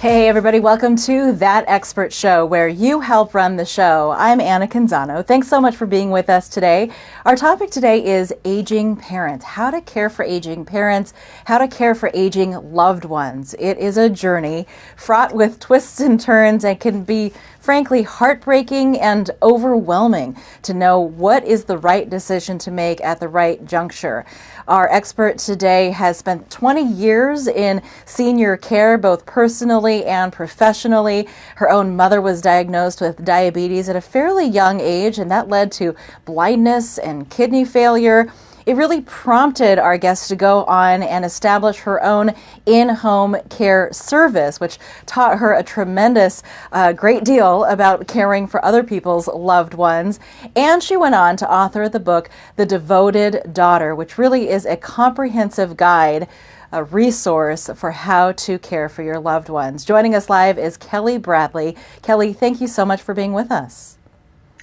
Hey everybody, welcome to That Expert Show, where you help run the show. I'm Anna Canzano. Thanks so much for being with us today. Our topic today is aging parents, how to care for aging parents, how to care for aging loved ones. It is a journey fraught with twists and turns and can be frankly heartbreaking and overwhelming to know what is the right decision to make at the right juncture. Our expert today has spent 20 years in senior care, both personally and professionally. Her own mother was diagnosed with diabetes at a fairly young age, and that led to blindness and kidney failure. It really prompted our guest to go on and establish her own in-home care service, which taught her a tremendous, great deal about caring for other people's loved ones. And she went on to author the book, The Devoted Daughter, which really is a comprehensive guide, a resource for how to care for your loved ones. Joining us live is Kelly Bradley. Kelly, thank you so much for being with us.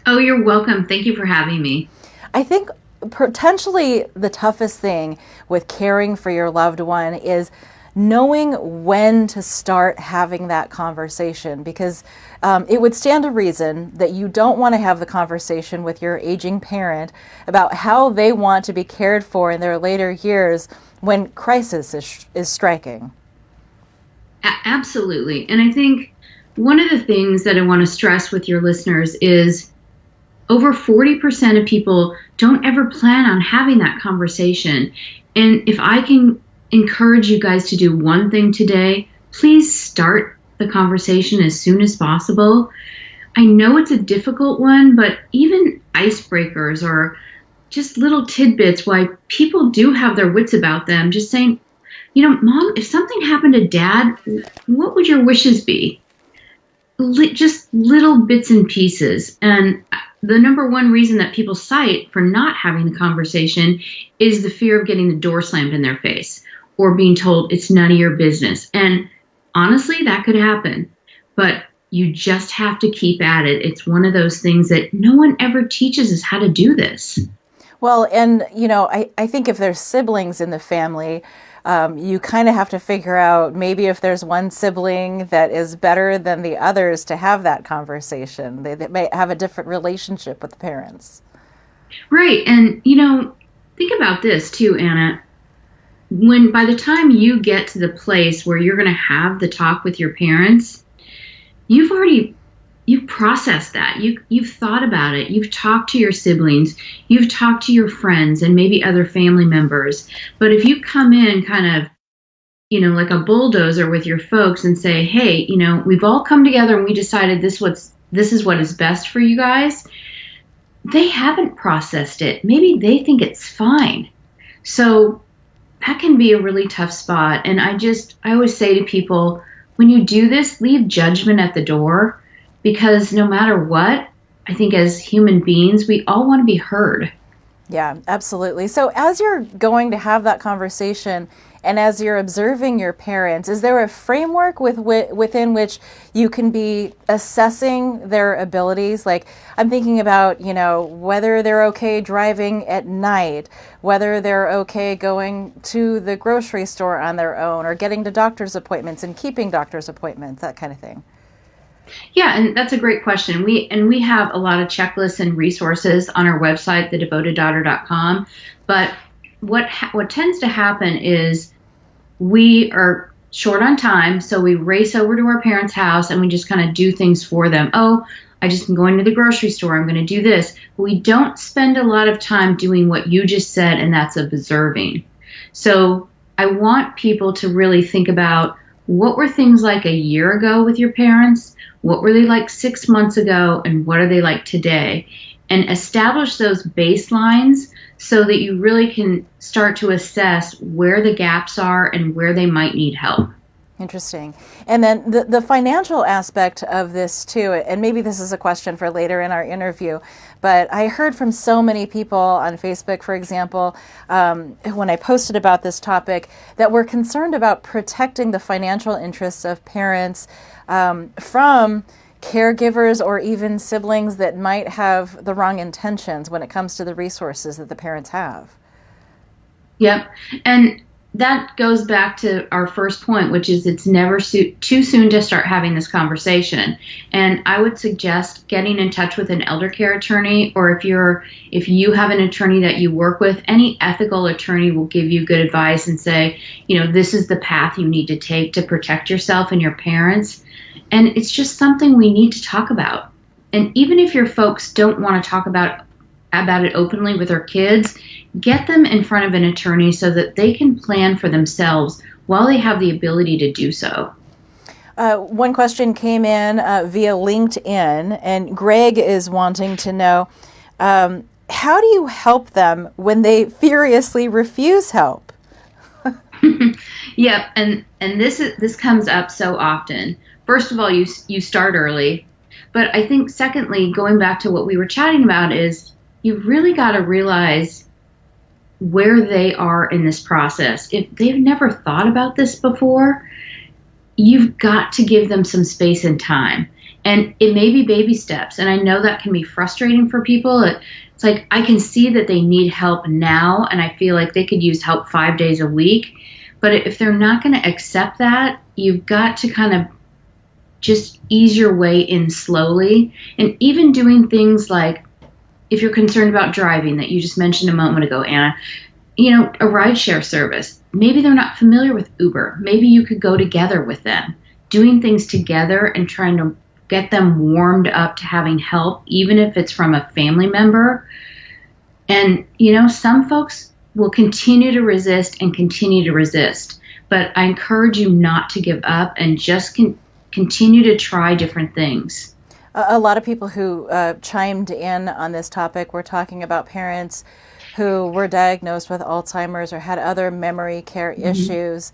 Oh, you're welcome. Thank you for having me. I think potentially the toughest thing with caring for your loved one is knowing when to start having that conversation, because it would stand to reason that you don't want to have the conversation with your aging parent about how they want to be cared for in their later years when crisis is striking. Absolutely. And I think one of the things that I want to stress with your listeners is over 40% of people don't ever plan on having that conversation. And if I can encourage you guys to do one thing today, please start the conversation as soon as possible. I know it's a difficult one, but even icebreakers or just little tidbits why people do have their wits about them, just saying, Mom, if something happened to Dad, what would your wishes be? Just little bits and pieces. And the number one reason that people cite for not having the conversation is the fear of getting the door slammed in their face or being told it's none of your business. And honestly, that could happen, but you just have to keep at it. It's one of those things that no one ever teaches us how to do this. Well, and I think if there's siblings in the family, you kind of have to figure out maybe if there's one sibling that is better than the others to have that conversation. They may have a different relationship with the parents. Right. And, think about this too, Anna. By the time you get to the place where you're going to have the talk with your parents, you've processed that. You've thought about it. You've talked to your siblings. You've talked to your friends and maybe other family members. But if you come in kind of, like a bulldozer with your folks and say, hey, we've all come together and we decided this is what is best for you guys. They haven't processed it. Maybe they think it's fine. So that can be a really tough spot. And I always say to people, when you do this, leave judgment at the door. Because no matter what, I think as human beings, we all want to be heard. Yeah, absolutely. So as you're going to have that conversation and as you're observing your parents, is there a framework within which you can be assessing their abilities? Like I'm thinking about, whether they're okay driving at night, whether they're okay going to the grocery store on their own or getting to doctor's appointments and keeping doctor's appointments, that kind of thing. Yeah, and that's a great question. We have a lot of checklists and resources on our website, thedevotedDaughter.com. But what tends to happen is we are short on time, so we race over to our parents' house and we just kind of do things for them. Oh, I just am going to the grocery store. I'm going to do this. But we don't spend a lot of time doing what you just said, and that's observing. So I want people to really think about what were things like a year ago with your parents? What were they like 6 months ago, and what are they like today? And establish those baselines so that you really can start to assess where the gaps are and where they might need help. Interesting. And then the financial aspect of this too, and maybe this is a question for later in our interview, but I heard from so many people on Facebook, for example, when I posted about this topic, that were concerned about protecting the financial interests of parents from caregivers or even siblings that might have the wrong intentions when it comes to the resources that the parents have. Yep. And that goes back to our first point, which is it's never too soon to start having this conversation. And I would suggest getting in touch with an elder care attorney, or if you have an attorney that you work with, any ethical attorney will give you good advice and say, this is the path you need to take to protect yourself and your parents. And it's just something we need to talk about. And even if your folks don't want to talk about it openly with their kids, get them in front of an attorney so that they can plan for themselves while they have the ability to do so. One question came in via LinkedIn, and Greg is wanting to know, how do you help them when they furiously refuse help? Yeah, and this comes up so often. First of all, you start early. But I think secondly, going back to what we were chatting about, is you really got to realize where they are in this process. If they've never thought about this before, you've got to give them some space and time. And it may be baby steps. And I know that can be frustrating for people. It's like, I can see that they need help now, and I feel like they could use help 5 days a week. But if they're not going to accept that, you've got to kind of just ease your way in slowly. And even doing things like, if you're concerned about driving, that you just mentioned a moment ago, Anna, a rideshare service. Maybe they're not familiar with Uber. Maybe you could go together with them, doing things together and trying to get them warmed up to having help, even if it's from a family member. And, some folks will continue to resist and continue to resist. But I encourage you not to give up and just continue to try different things. A lot of people who chimed in on this topic were talking about parents who were diagnosed with Alzheimer's or had other memory care issues,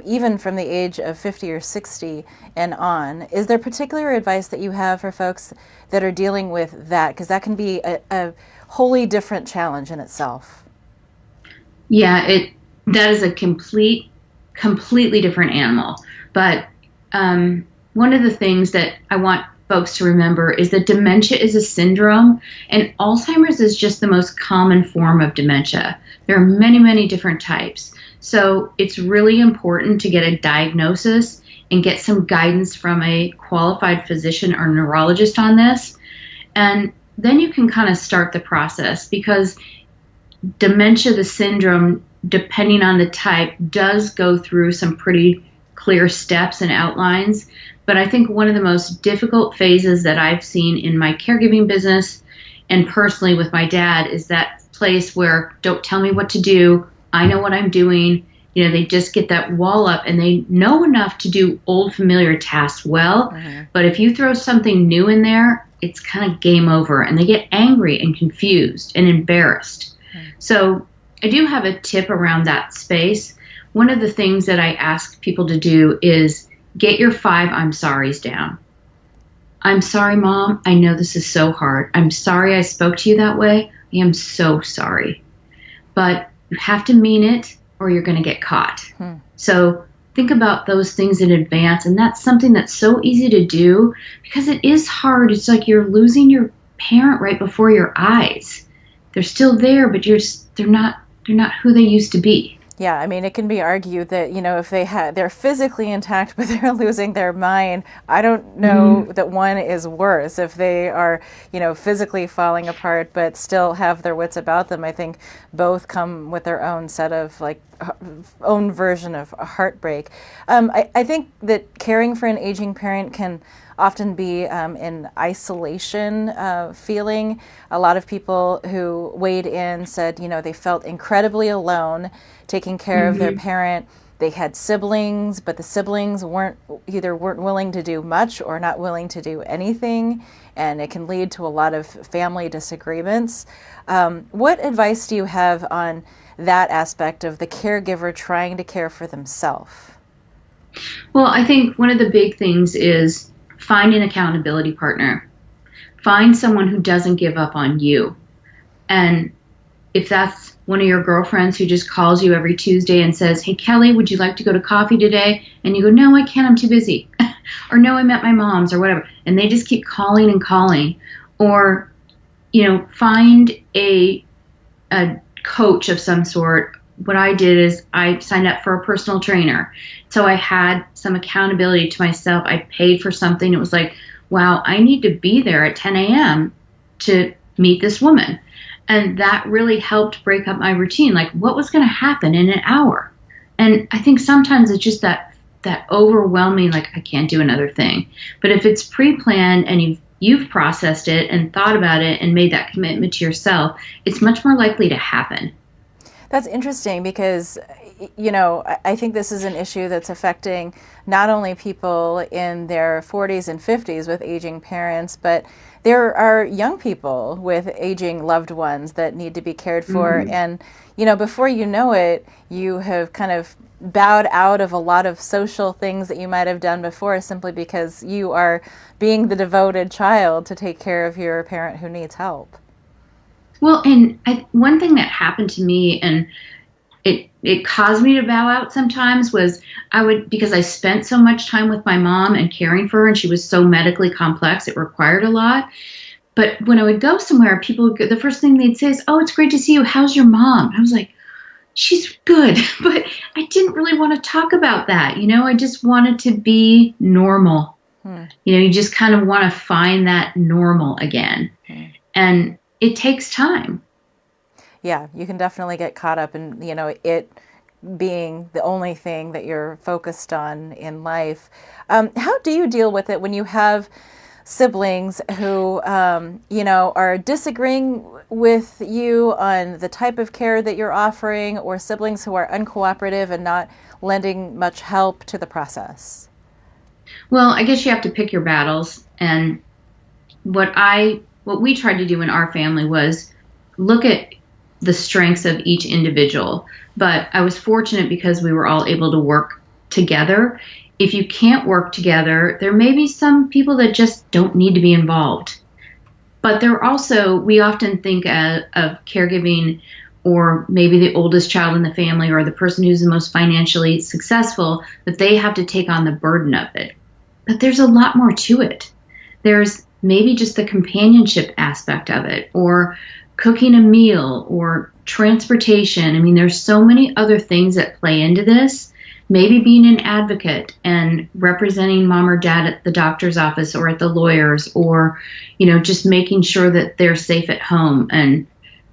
even from the age of 50 or 60 and on. Is there particular advice that you have for folks that are dealing with that? Because that can be a wholly different challenge in itself. Yeah, that is a completely different animal. But one of the things that I want folks to remember is that dementia is a syndrome, and Alzheimer's is just the most common form of dementia. There are many, many different types. So it's really important to get a diagnosis and get some guidance from a qualified physician or neurologist on this. And then you can kind of start the process, because dementia, the syndrome, depending on the type, does go through some pretty clear steps and outlines. But I think one of the most difficult phases that I've seen in my caregiving business and personally with my dad is that place where, don't tell me what to do, I know what I'm doing. They just get that wall up, and they know enough to do old familiar tasks well. Mm-hmm. But if you throw something new in there, it's kind of game over, and they get angry and confused and embarrassed. Mm-hmm. So I do have a tip around that space. One of the things that I ask people to do is get your 5 I'm sorry's down. I'm sorry, Mom. I know this is so hard. I'm sorry I spoke to you that way. I am so sorry. But you have to mean it, or you're going to get caught. So think about those things in advance. And that's something that's so easy to do, because it is hard. It's like you're losing your parent right before your eyes. They're still there, but they're not who they used to be. Yeah, I mean, it can be argued that, if they're physically intact, but they're losing their mind, I don't know that one is worse. If they are, physically falling apart, but still have their wits about them, I think both come with their own set of, own version of heartbreak. I think that caring for an aging parent can often be an isolation feeling. A lot of people who weighed in said, they felt incredibly alone taking care of their parent. They had siblings, but the siblings weren't willing to do much or not willing to do anything, and it can lead to a lot of family disagreements. What advice do you have on that aspect of the caregiver trying to care for themselves? Well, I think one of the big things is find an accountability partner. Find someone who doesn't give up on you. And if that's one of your girlfriends who just calls you every Tuesday and says, "Hey, Kelly, would you like to go to coffee today?" And you go, "No, I can't, I'm too busy." Or, "No, I'm at my mom's," or whatever. And they just keep calling and calling. Or, find a coach of some sort, what I did is I signed up for a personal trainer. So I had some accountability to myself. I paid for something. It was like, wow, I need to be there at 10 a.m. to meet this woman. And that really helped break up my routine. Like, what was going to happen in an hour? And I think sometimes it's just that overwhelming, like, I can't do another thing. But if it's pre-planned and you've processed it and thought about it and made that commitment to yourself, it's much more likely to happen. That's interesting because, I think this is an issue that's affecting not only people in their 40s and 50s with aging parents, but there are young people with aging loved ones that need to be cared for. Mm-hmm. And, before you know it, you have kind of bowed out of a lot of social things that you might have done before simply because you are being the devoted child to take care of your parent who needs help. Well, and one thing that happened to me, and it caused me to bow out sometimes, was because I spent so much time with my mom and caring for her, and she was so medically complex, it required a lot. But when I would go somewhere, the first thing they'd say is, "Oh, it's great to see you. How's your mom?" I was like, "She's good." But I didn't really want to talk about that. I just wanted to be normal. You just kind of want to find that normal again. And it takes time. Yeah, you can definitely get caught up in, it being the only thing that you're focused on in life. How do you deal with it when you have siblings who, are disagreeing with you on the type of care that you're offering, or siblings who are uncooperative and not lending much help to the process? Well, I guess you have to pick your battles. And what we tried to do in our family was look at the strengths of each individual. But I was fortunate because we were all able to work together. If you can't work together, there may be some people that just don't need to be involved. But we often think of caregiving, or maybe the oldest child in the family or the person who's the most financially successful, that they have to take on the burden of it. But there's a lot more to it. There's maybe just the companionship aspect of it, or cooking a meal, or transportation. I mean, there's so many other things that play into this. Maybe being an advocate and representing mom or dad at the doctor's office or at the lawyer's, or, just making sure that they're safe at home and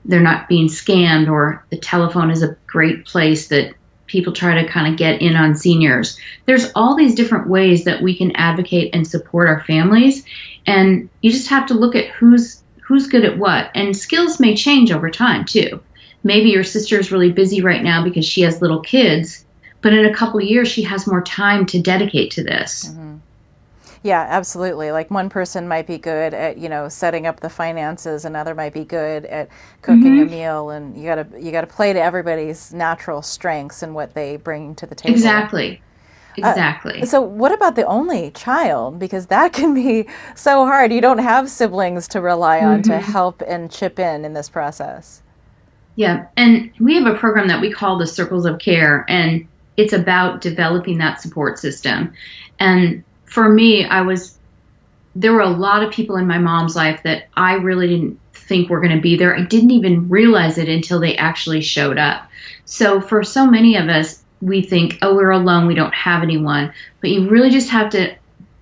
they're not being scammed, or the telephone is a great place that people try to kind of get in on seniors. There's all these different ways that we can advocate and support our families. And you just have to look at who's good at what. And skills may change over time too. Maybe your sister is really busy right now because she has little kids, but in a couple of years she has more time to dedicate to this. Mm-hmm. Yeah, absolutely. Like, one person might be good at, setting up the finances, another might be good at cooking a meal, and you gotta play to everybody's natural strengths and what they bring to the table. Exactly. So what about the only child? Because that can be so hard. You don't have siblings to rely on to help and chip in this process. Yeah, and we have a program that we call the Circles of Care, and it's about developing that support system. And for me, there were a lot of people in my mom's life that I really didn't think were going to be there. I didn't even realize it until they actually showed up. So for so many of us, we think, oh, we're alone, we don't have anyone. But you really just have to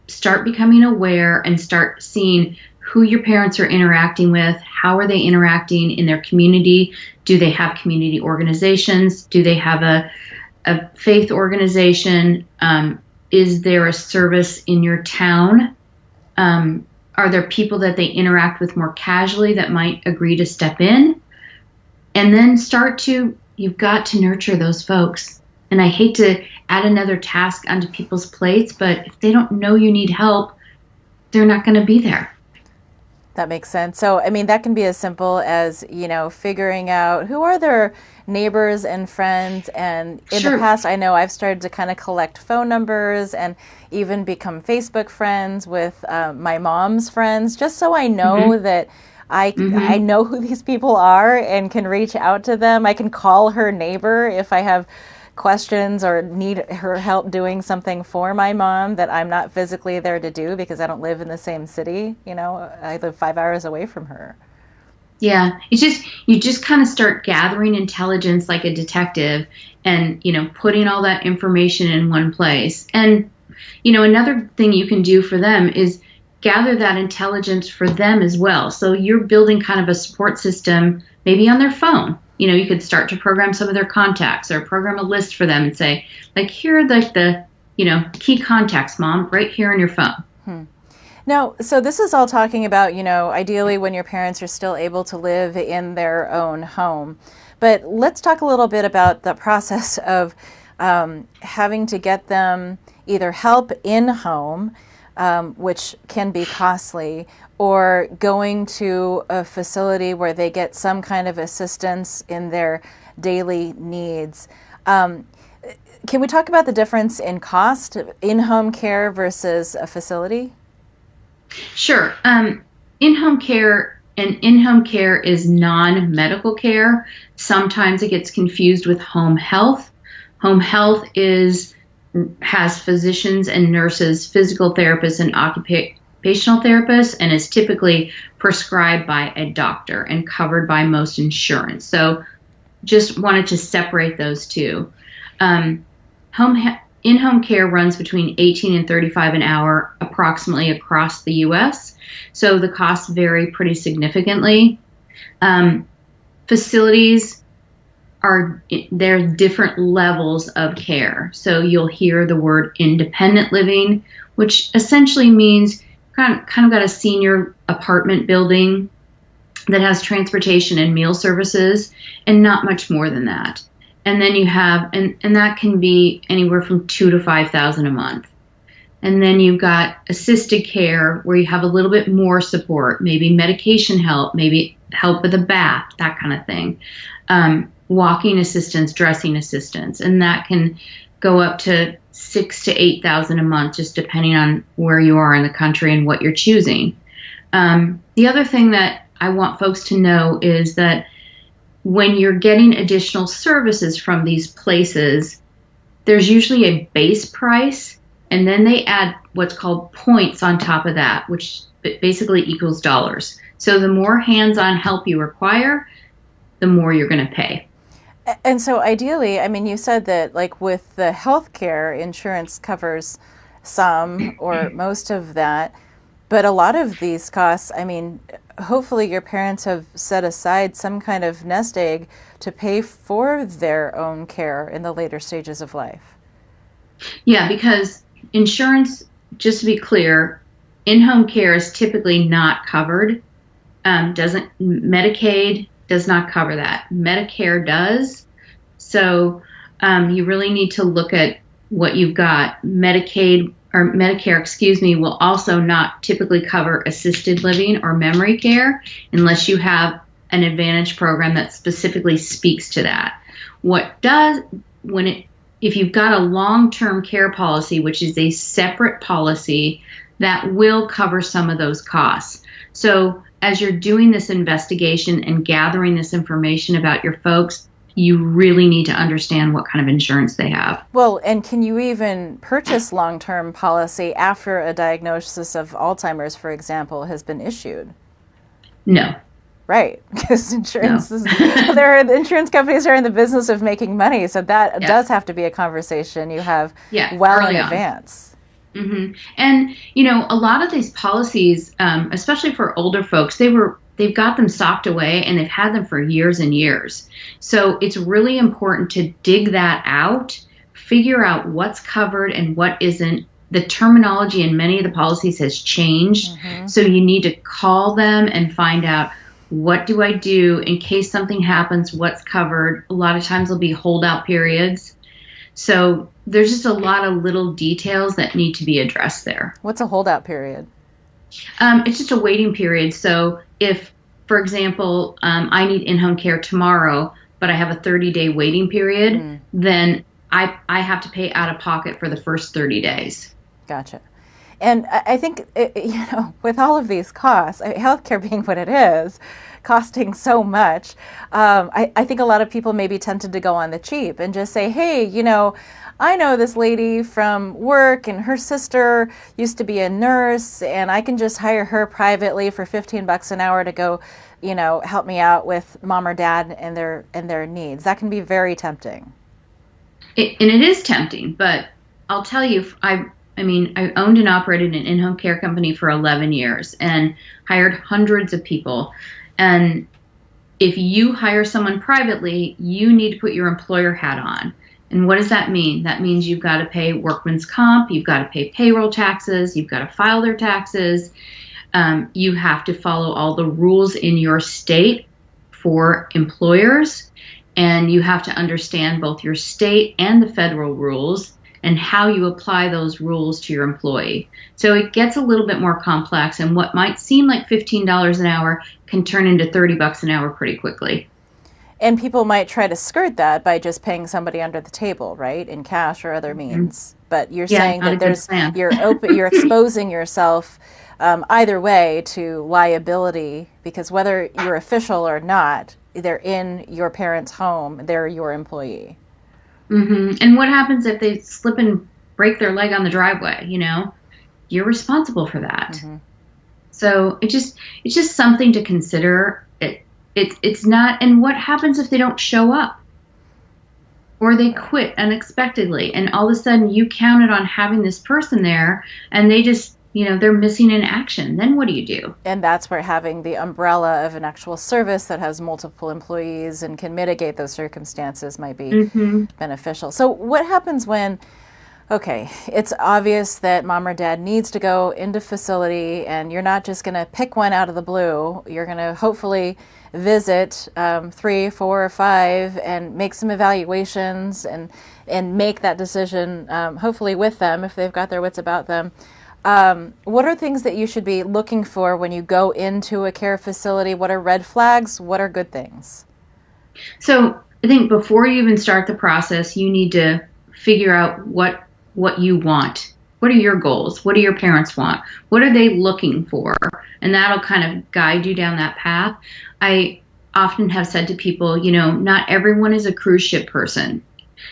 start becoming aware and start seeing who your parents are interacting with, how are they interacting in their community, do they have community organizations, do they have a faith organization, is there a service in your town, are there people that they interact with more casually that might agree to step in, and then you've got to nurture those folks. And I hate to add another task onto people's plates, but if they don't know you need help, they're not going to be there. That makes sense. So, I mean, that can be as simple as, figuring out who are their neighbors and friends. And in the past, I know I've started to kind of collect phone numbers and even become Facebook friends with my mom's friends, just so I know that I know who these people are and can reach out to them. I can call her neighbor if I have questions or need her help doing something for my mom that I'm not physically there to do because I don't live in the same city. I live 5 hours away from her. Yeah, it's just you just kind of start gathering intelligence like a detective and, putting all that information in one place. And, another thing you can do for them is gather that intelligence for them as well. So you're building kind of a support system maybe on their phone. You could start to program some of their contacts or program a list for them and say, like, here are like the, key contacts, mom, right here on your phone. Now, so this is all talking about, ideally when your parents are still able to live in their own home. But let's talk a little bit about the process of having to get them either help in home, which can be costly, or going to a facility where they get some kind of assistance in their daily needs. Can we talk about the difference in cost, in-home care versus a facility? Sure. In-home care and in-home care is non-medical care. Sometimes it gets confused with home health. Home health has physicians and nurses, physical therapists, and occupational therapists, and is typically prescribed by a doctor and covered by most insurance. So just wanted to separate those two. In-home care runs between 18 and 35 an hour approximately across the U.S., so the costs vary pretty significantly. Facilities there are different levels of care. So you'll hear the word independent living, which essentially means kind of got a senior apartment building that has transportation and meal services and not much more than that. And then you have, and that can be anywhere from $2,000 to $5,000 a month. And then you've got assisted care where you have a little bit more support, maybe medication help, maybe help with a bath, that kind of thing. Walking assistance, dressing assistance, and that can go up to $6,000 to $8,000 a month, just depending on where you are in the country and what you're choosing. The other thing that I want folks to know is that when you're getting additional services from these places, there's usually a base price, and then they add what's called points on top of that, which basically equals dollars. So the more hands-on help you require, the more you're going to pay. And so ideally, I mean, you said that like with the healthcare, insurance covers some or most of that, but a lot of these costs, I mean, hopefully your parents have set aside some kind of nest egg to pay for their own care in the later stages of life. Yeah, because insurance, just to be clear, in-home care is typically not covered. Medicaid does not cover that. Medicare does. So you really need to look at what you've got. Medicare, will also not typically cover assisted living or memory care unless you have an Advantage program that specifically speaks to that. If you've got a long-term care policy, which is a separate policy, that will cover some of those costs. So as you're doing this investigation and gathering this information about your folks, you really need to understand what kind of insurance they have. Well, and can you even purchase long-term policy after a diagnosis of Alzheimer's, for example, has been issued? No. Right, because the insurance companies are in the business of making money, so that does have to be a conversation you have well in advance. Mm-hmm. And, a lot of these policies, especially for older folks, they've got them socked away and they've had them for years and years. So it's really important to dig that out, figure out what's covered and what isn't. The terminology in many of the policies has changed. Mm-hmm. So you need to call them and find out, what do I do in case something happens? What's covered? A lot of times there'll be holdout periods. So there's just a lot of little details that need to be addressed there. What's a holdout period? It's just a waiting period. So if, for example, I need in-home care tomorrow, but I have a 30-day waiting period, then I have to pay out of pocket for the first 30 days. Gotcha. And I think, with all of these costs, healthcare being what it is, costing so much, I think a lot of people may be tempted to go on the cheap and just say, hey, I know this lady from work and her sister used to be a nurse and I can just hire her privately for $15 an hour to go help me out with mom or dad and their needs. That can be very tempting. And it is tempting, but I'll tell you, I owned and operated an in-home care company for 11 years and hired hundreds of people. And if you hire someone privately, you need to put your employer hat on. And what does that mean? That means you've got to pay workman's comp, you've got to pay payroll taxes, you've got to file their taxes. You have to follow all the rules in your state for employers, and you have to understand both your state and the federal rules and how you apply those rules to your employee. So it gets a little bit more complex, and what might seem like $15 an hour can turn into $30 an hour pretty quickly. And people might try to skirt that by just paying somebody under the table, right, in cash or other means. But you're saying that you're exposing yourself either way to liability, because whether you're official or not, they're in your parent's home, they're your employee. Mm-hmm. And what happens if they slip and break their leg on the driveway? You're responsible for that. Mm-hmm. So it's just something to consider. It's not. And what happens if they don't show up, or they quit unexpectedly, and all of a sudden you counted on having this person there, and they just they're missing in action? Then what do you do? And that's where having the umbrella of an actual service that has multiple employees and can mitigate those circumstances might be mm-hmm. beneficial. So what happens when, okay, it's obvious that mom or dad needs to go into facility, and you're not just going to pick one out of the blue. You're going to hopefully visit 3, 4, or 5 and make some evaluations and make that decision, hopefully with them if they've got their wits about them. What are things that you should be looking for when you go into a care facility? What are red flags? What are good things? So I think before you even start the process, you need to figure out what you want. What are your goals? What do your parents want? What are they looking for? And that'll kind of guide you down that path. I often have said to people, not everyone is a cruise ship person.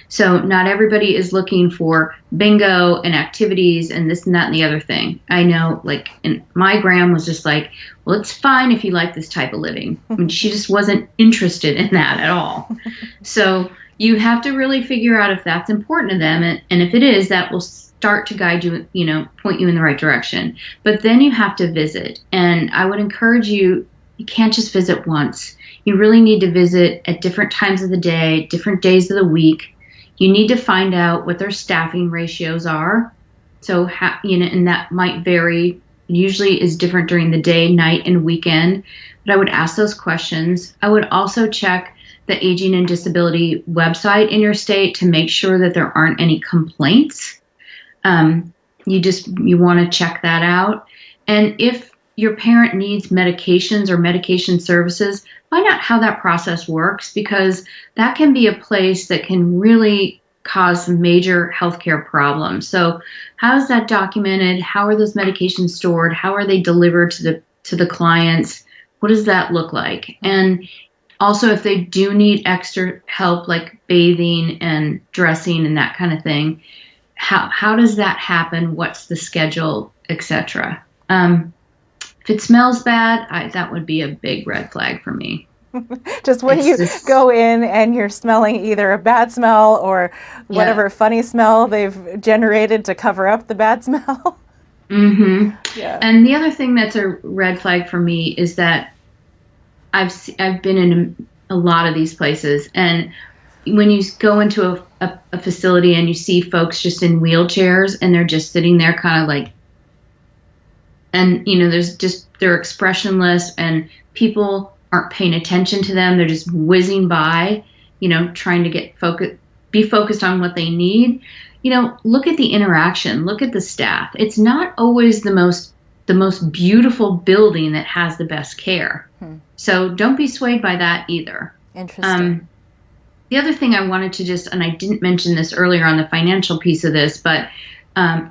So not everybody is looking for bingo and activities and this and that and the other thing. I know, and my gram was just like, well, it's fine if you like this type of living. I mean, she just wasn't interested in that at all. So you have to really figure out if that's important to them. And if it is, that will start to guide you, point you in the right direction. But then you have to visit. And I would encourage you can't just visit once. You really need to visit at different times of the day, different days of the week. You need to find out what their staffing ratios are. So, and that might vary. Usually is different during the day, night, and weekend. But I would ask those questions. I would also check the Aging and Disability website in your state to make sure that there aren't any complaints. You want to check that out. And if your parent needs medications or medication services, find out how that process works, because that can be a place that can really cause some major healthcare problems. So how is that documented? How are those medications stored? How are they delivered to the clients? What does that look like? And also, if they do need extra help like bathing and dressing and that kind of thing, how does that happen? What's the schedule, etc.? If it smells bad, that would be a big red flag for me. Just when you go in and you're smelling either a bad smell or whatever funny smell they've generated to cover up the bad smell. Mm-hmm. Yeah. And the other thing that's a red flag for me is that I've been in a lot of these places, and when you go into a facility and you see folks just in wheelchairs and they're just sitting there kind of like, and they're expressionless, and people aren't paying attention to them. They're just whizzing by, trying to be focused on what they need. Look at the interaction, look at the staff. It's not always the most beautiful building that has the best care. So don't be swayed by that either. Interesting. The other thing I wanted to and I didn't mention this earlier on the financial piece of this, but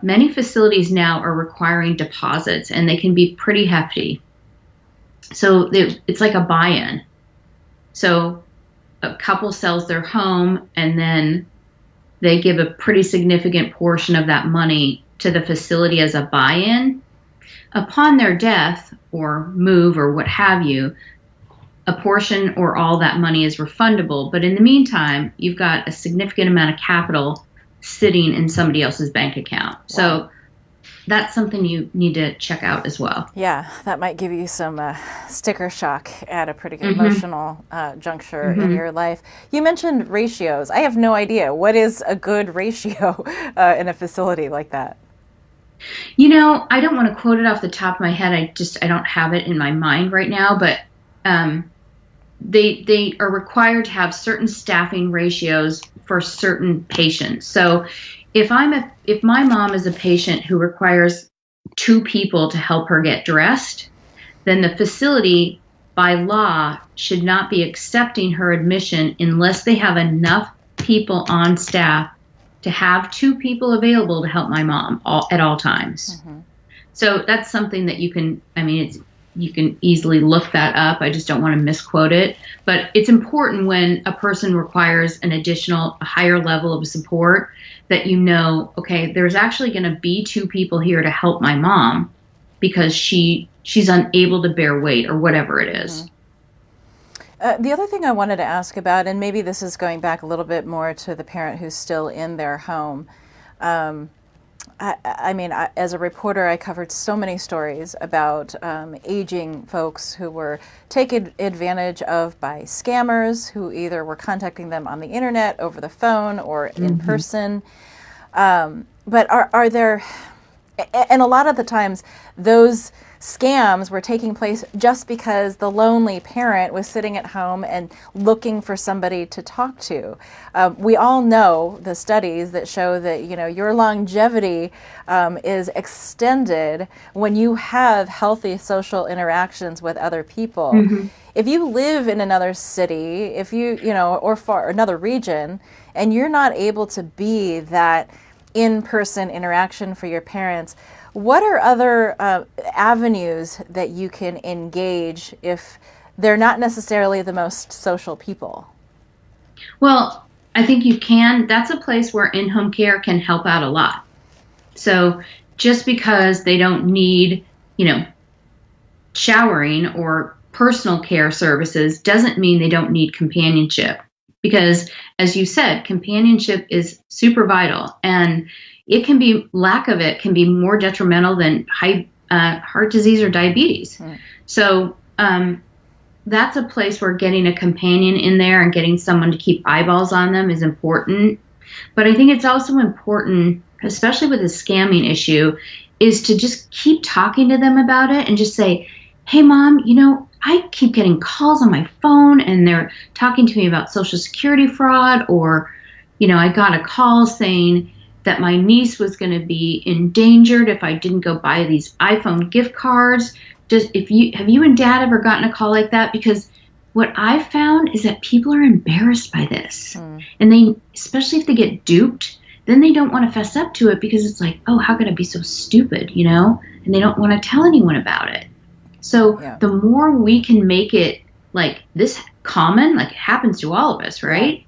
many facilities now are requiring deposits, and they can be pretty hefty. So it's like a buy-in. So a couple sells their home, and then they give a pretty significant portion of that money to the facility as a buy-in. Upon their death or move or what have you, a portion or all that money is refundable. But in the meantime, you've got a significant amount of capital sitting in somebody else's bank account. Wow. So that's something you need to check out as well. Yeah, that might give you some sticker shock at a pretty emotional juncture in your life. You mentioned ratios. I have no idea. What is a good ratio in a facility like that? I don't want to quote it off the top of my head. I don't have it in my mind right now, but they are required to have certain staffing ratios for certain patients. So if my mom is a patient who requires 2 people to help her get dressed, then the facility by law should not be accepting her admission unless they have enough people on staff to have 2 people available to help my mom at all times. So that's something that you can easily look that up. I just don't want to misquote it. But it's important when a person requires a higher level of support that okay, there's actually going to be 2 people here to help my mom because she's unable to bear weight or whatever it is. The other thing I wanted to ask about, and maybe this is going back a little bit more to the parent who's still in their home. As a reporter, I covered so many stories about aging folks who were taken advantage of by scammers who either were contacting them on the internet, over the phone, or in person. But are there, and a lot of the times, those scams were taking place just because the lonely parent was sitting at home and looking for somebody to talk to. We all know the studies that show that your longevity is extended when you have healthy social interactions with other people. If you live in another city, or far another region, and you're not able to be that in-person interaction for your parents, what are other avenues that you can engage if they're not necessarily the most social people? Well, I think you can. That's a place where in-home care can help out a lot. So just because they don't need, showering or personal care services doesn't mean they don't need companionship. Because as you said, companionship is super vital, and lack of it can be more detrimental than heart disease or diabetes. So that's a place where getting a companion in there and getting someone to keep eyeballs on them is important. But I think it's also important, especially with the scamming issue, is to just keep talking to them about it and just say, hey, Mom, I keep getting calls on my phone and they're talking to me about Social Security fraud, or, I got a call saying that my niece was going to be endangered if I didn't go buy these iPhone gift cards. Have you and Dad ever gotten a call like that? Because what I've found is that people are embarrassed by this, and especially if they get duped, then they don't want to fess up to it because it's like, oh, how could I be so stupid, and they don't want to tell anyone about it. So the more we can make it like this common, like it happens to all of us, right?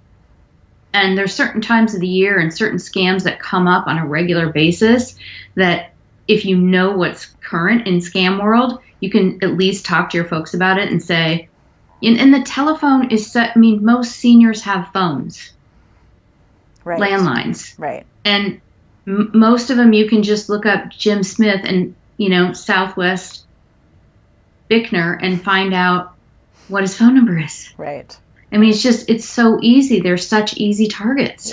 And there's certain times of the year and certain scams that come up on a regular basis that if you know what's current in scam world, you can at least talk to your folks about it and say, and the telephone is set, most seniors have phones, landlines. Right. And most of them, you can just look up Jim Smith and, Southwest Bickner and find out what his phone number is. Right. It's so easy. They're such easy targets.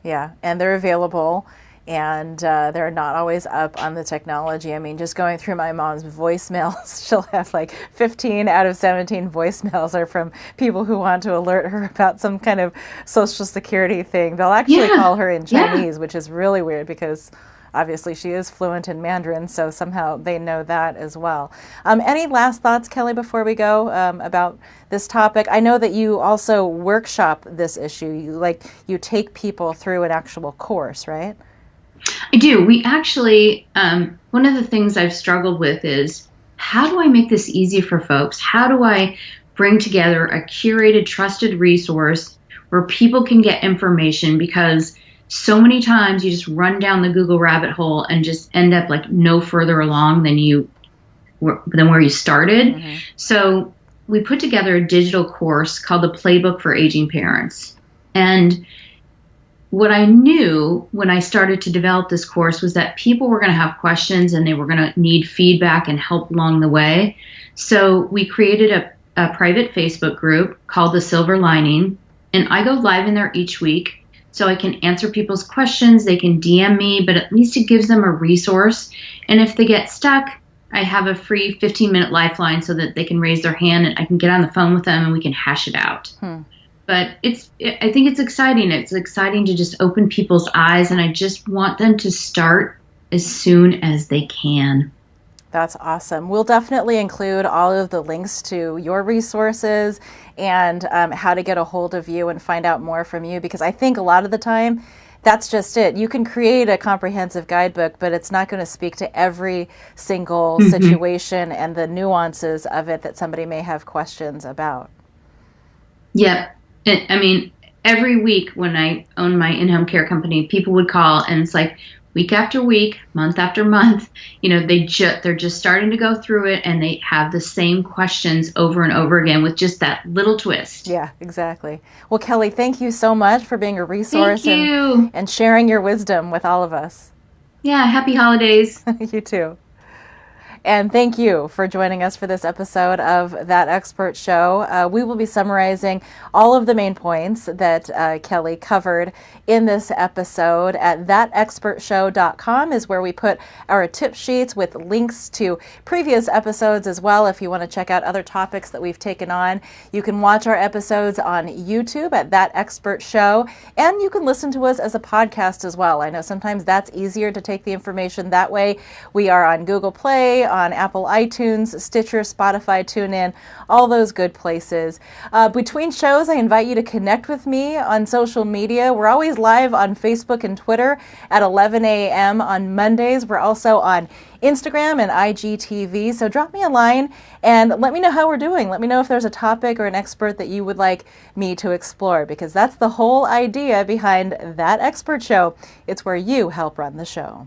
Yeah. And they're available, and they're not always up on the technology. Just going through my mom's voicemails, she'll have like 15 out of 17 voicemails are from people who want to alert her about some kind of Social Security thing. They'll actually call her in Chinese, which is really weird because obviously she is fluent in Mandarin, so somehow they know that as well. Any last thoughts, Kelly, before we go about this topic? I know that you also workshop this issue. You take people through an actual course, right? I do. We actually, one of the things I've struggled with is, how do I make this easy for folks? How do I bring together a curated, trusted resource where people can get information? Because so many times you just run down the Google rabbit hole and just end up like no further along than where you started. So we put together a digital course called the Playbook for Aging Parents. And what I knew when I started to develop this course was that people were going to have questions and they were going to need feedback and help along the way. So we created a private Facebook group called The Silver Lining, and I go live in there each week so I can answer people's questions. They can DM me, but at least it gives them a resource. And if they get stuck, I have a free 15-minute lifeline so that they can raise their hand and I can get on the phone with them and we can hash it out. But I think it's exciting. It's exciting to just open people's eyes, and I just want them to start as soon as they can. That's awesome. We'll definitely include all of the links to your resources and how to get a hold of you and find out more from you, because I think a lot of the time that's just it. You can create a comprehensive guidebook, but it's not going to speak to every single situation and the nuances of it that somebody may have questions about. Yep. I mean, every week when I owned my in-home care company, people would call and it's like week after week, month after month, they're just starting to go through it and they have the same questions over and over again with just that little twist. Yeah, exactly. Well, Kelly, thank you so much for being a resource and sharing your wisdom with all of us. Yeah, happy holidays. You too. And thank you for joining us for this episode of That Expert Show. We will be summarizing all of the main points that Kelly covered in this episode at thatexpertshow.com is where we put our tip sheets with links to previous episodes as well. If you want to check out other topics that we've taken on, you can watch our episodes on YouTube at That Expert Show, and you can listen to us as a podcast as well. I know sometimes that's easier to take the information that way. We are on Google Play, on Apple iTunes, Stitcher, Spotify, TuneIn, all those good places. Between shows, I invite you to connect with me on social media. We're always live on Facebook and Twitter at 11 a.m. on Mondays. We're also on Instagram and IGTV. So drop me a line and let me know how we're doing. Let me know if there's a topic or an expert that you would like me to explore, because that's the whole idea behind That Expert Show. It's where you help run the show.